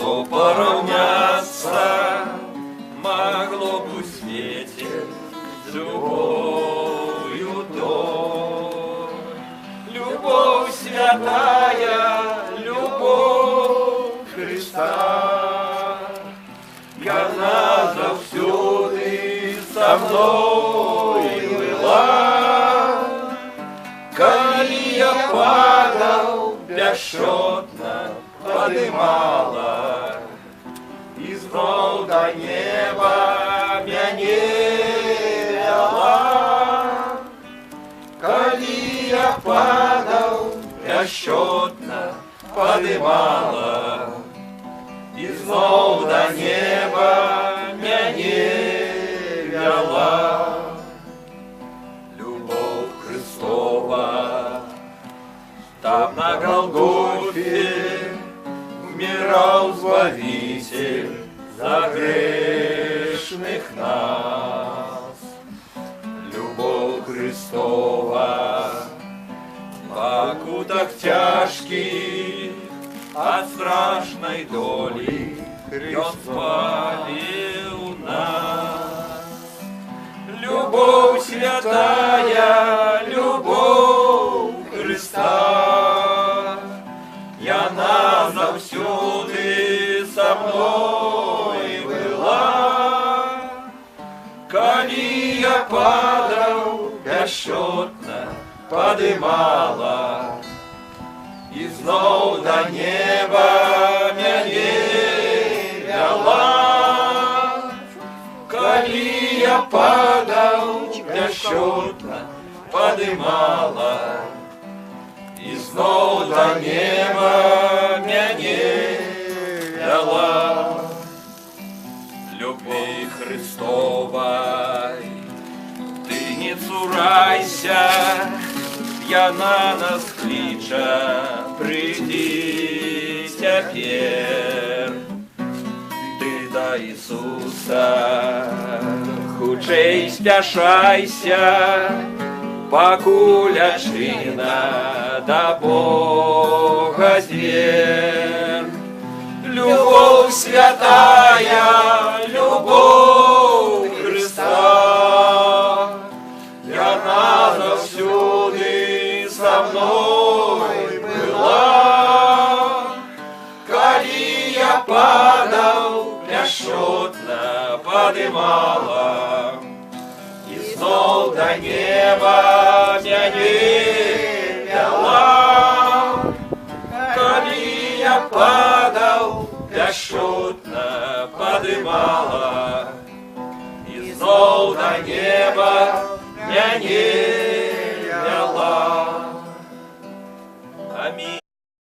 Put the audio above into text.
што параўняцца магло б у свеце з любов'ю той. Любовь святая, любовь Христа, яна заўсёды са мной была. Калі я падаў, бясчотна падымала, і зноў да неба мяне вяла. Калі я падаў, бясчотна падымала, і зноў да неба мяне вяла. Любов Христова там на Голгофе умирал Збавитель за грешных нас. Любовь Христова в покутах тяжких от страшной доли Он спалил нас. Любовь святая, любовь Христа, яна заўсёды са мной была. Калі я падаў, бясчотна падымала, і зноў да неба мяне вяла. Калі я падаў, бясчотна падымала, і зноў да неба мяне вяла. Любви Христовой ты не цурайся, яна нас кліча, прыйдзі цяпер. Ты да Ісуса хутчэй спяшайся, пакуль адчына да Бога дзвер. Любовь святая, любовь Христа, яна заўсёды са мной была. Калі я падаў, бясчотна падымала, і зноў да неба мяне вяла. Калі я падаў, бясчотна падымала, і зноў да неба мяне